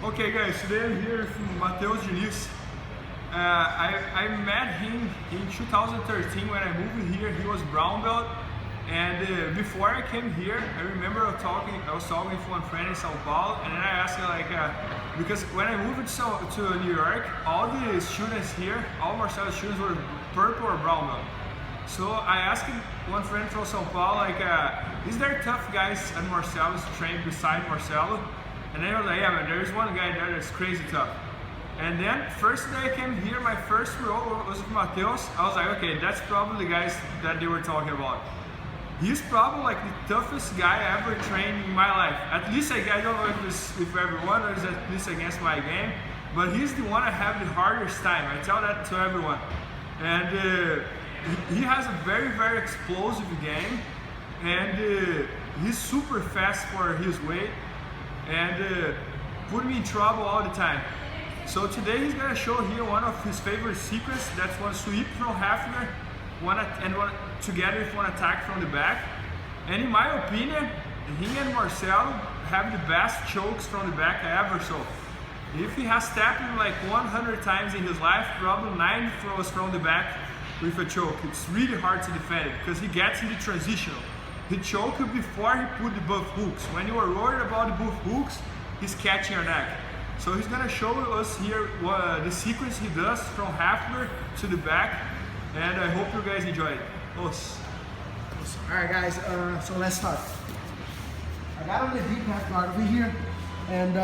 Okay guys, today I'm here with Matheus Diniz. I met him in 2013 when I moved here. He was brown belt, and before I came here, I remember I was talking with one friend in Sao Paulo, and then I asked her because when I moved to New York, all the students here, all Marcelo students were purple or brown belt. So I asked one friend from Sao Paulo, is there tough guys at Marcelo's train beside Marcelo? And then I was like, yeah man, there's one guy there that's crazy tough. And then first day I came here, my first row was with Matheus. I was like, okay, that's probably the guys that they were talking about. He's probably like the toughest guy I ever trained in my life. At least I don't know if it's with everyone or is at least against my game, but he's the one I have the hardest time. I tell that to everyone. And he has a very, very explosive game, and he's super fast for his weight, and put me in trouble all the time. So today he's gonna show here one of his favorite secrets. That's one sweep from half guard, one together with one attack from the back. And in my opinion, he and Marcelo have the best chokes from the back I ever saw. If he has tapped him like 100 times in his life, probably 90 throws from the back with a choke. It's really hard to defend it because he gets in the transitional. He choked before he put the buff hooks. When you are worried about the buff hooks, he's catching your neck. So he's gonna show us here the sequence he does from half guard to the back, and I hope you guys enjoy it. Alright guys, so let's start. I got on the deep half guard over here, and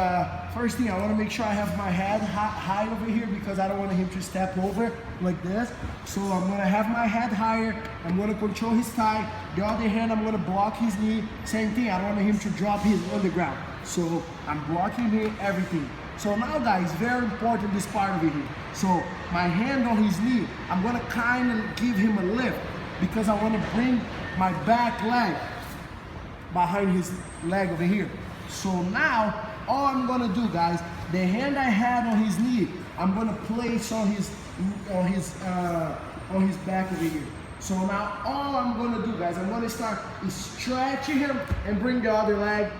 first thing I want to make sure I have my head high over here because I don't want him to step over like this. So I'm going to have my head higher, I'm going to control his thigh, the other hand I'm going to block his knee, same thing, I don't want him to drop his on the ground. So I'm blocking here, everything. So now guys, very important this part over here. So my hand on his knee, I'm going to kind of give him a lift because I want to bring my back leg behind his leg over here. So now all I'm gonna do guys, the hand I had on his knee, I'm gonna place on his back over here. So now all I'm gonna do guys, I'm gonna start stretching him and bring the other leg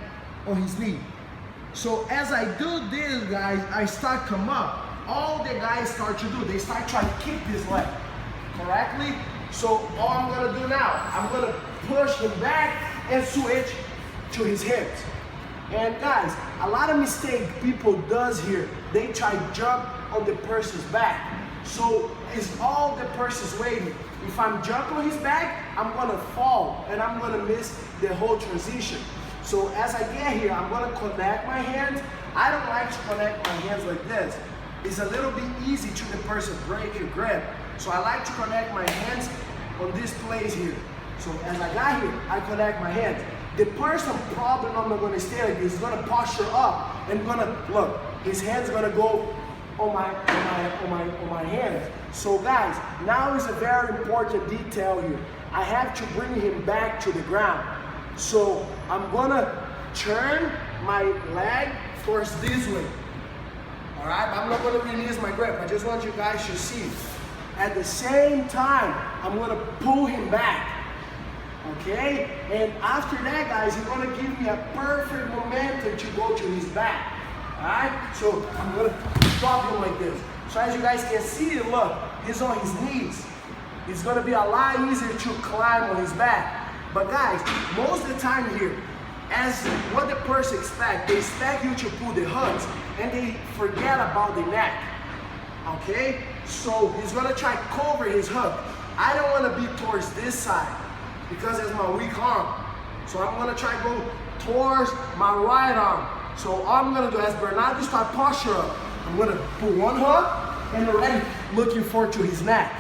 on his knee. So as I do this guys, I start come up, all the guys start to do, they start trying to kick this leg correctly. So all I'm gonna do now, I'm gonna push him back and switch to his hips. And guys, a lot of mistake people does here, they try to jump on the person's back. So it's all the person's waiting. If I'm jumping on his back, I'm gonna fall and I'm gonna miss the whole transition. So as I get here, I'm gonna connect my hands. I don't like to connect my hands like this. It's a little bit easy to the person break your grip. So I like to connect my hands on this place here. So as I got here, I connect my hands. The person probably not gonna stay like this. He's gonna posture up and gonna look. His hands gonna go on my hands. So guys, now is a very important detail here. I have to bring him back to the ground. So I'm gonna turn my leg towards this way. All right, I'm not gonna release my grip. I just want you guys to see. At the same time, I'm gonna pull him back. Okay, and after that guys, he's gonna give me a perfect momentum to go to his back. Alright, so I'm gonna drop him like this. So as you guys can see, look, he's on his knees. It's gonna be a lot easier to climb on his back. But guys, most of the time here, as what the person expects, they expect you to pull the hooks and they forget about the neck. Okay, so he's gonna try to cover his hook. I don't wanna be towards this side, because it's my weak arm. So I'm gonna try to go towards my right arm. So all I'm gonna do, as Bernardo start posture up, I'm gonna pull one hook and already looking forward to his neck.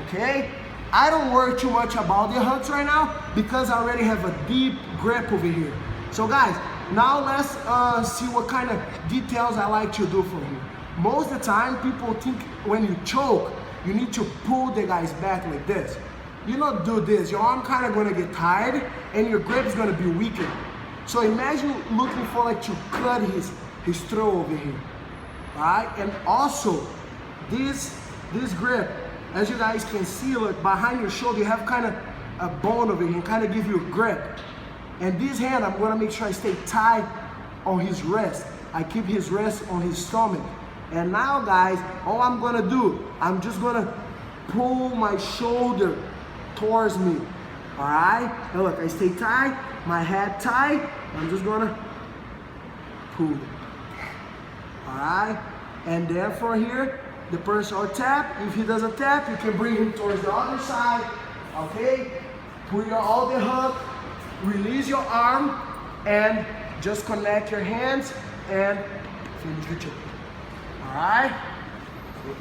Okay? I don't worry too much about the hooks right now because I already have a deep grip over here. So guys, now let's see what kind of details I like to do for you. Most of the time, people think when you choke, you need to pull the guy's back like this. You don't do this, your arm kind of gonna get tired and your grip is gonna be weakened. So imagine looking for like to cut his throat over here, right? And also, this grip, as you guys can see, look, behind your shoulder, you have kind of a bone over here and kind of give you a grip. And this hand, I'm gonna make sure I stay tight on his wrist. I keep his wrist on his stomach. And now guys, all I'm gonna do, I'm just gonna pull my shoulder towards me. All right? And look, I stay tight, my head tight. I'm just gonna pull it. All right? And then from here, the person will tap. If he doesn't tap, you can bring him towards the other side. Okay? Put your all the hook, release your arm, and just connect your hands and finish the choke. All right?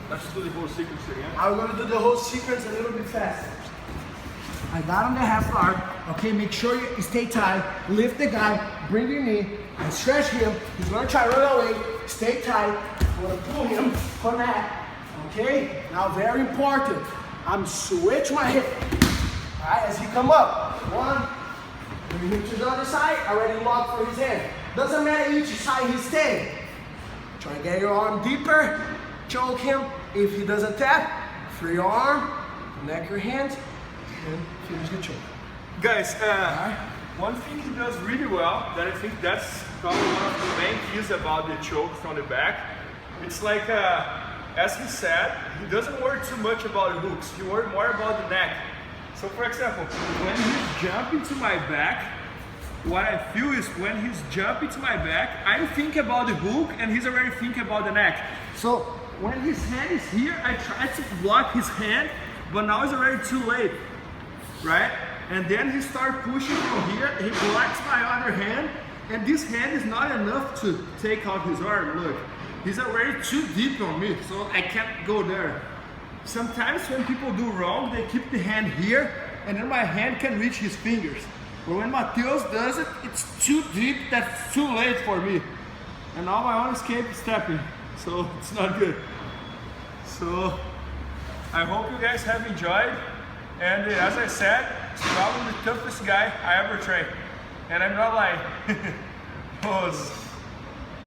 Let's do the whole sequence again. I'm gonna do the whole sequence a little bit faster. I got on the half guard. Okay, make sure you stay tight. Lift the guy, bring your knee, and stretch him. He's gonna try to run away. Stay tight. I'm gonna pull him, connect. Okay? Now very important. I'm switch my hip. Alright, as he come up. One. Bring him to the other side. Already locked for his hand. Doesn't matter which side he's staying. Try to get your arm deeper. Choke him. If he doesn't tap, free your arm, connect your hands, and finish the choke. Guys, one thing he does really well, that I think that's probably one of the main keys about the choke from the back. It's like, as he said, he doesn't worry too much about the hooks. He worries more about the neck. So for example, when he's jumping to my back, what I feel is when he's jumping to my back, I'm thinking about the hook and he's already thinking about the neck. So when his hand is here, I try to block his hand, but now it's already too late, right? And then he starts pushing from here, he blocks my other hand, and this hand is not enough to take out his arm. Look, he's already too deep on me, so I can't go there. Sometimes when people do wrong, they keep the hand here, and then my hand can reach his fingers. But when Matheus does it, it's too deep, that's too late for me. And now my own escape is stepping, so it's not good. So I hope you guys have enjoyed. And as I said, he's probably the toughest guy I ever trained. And I'm not lying.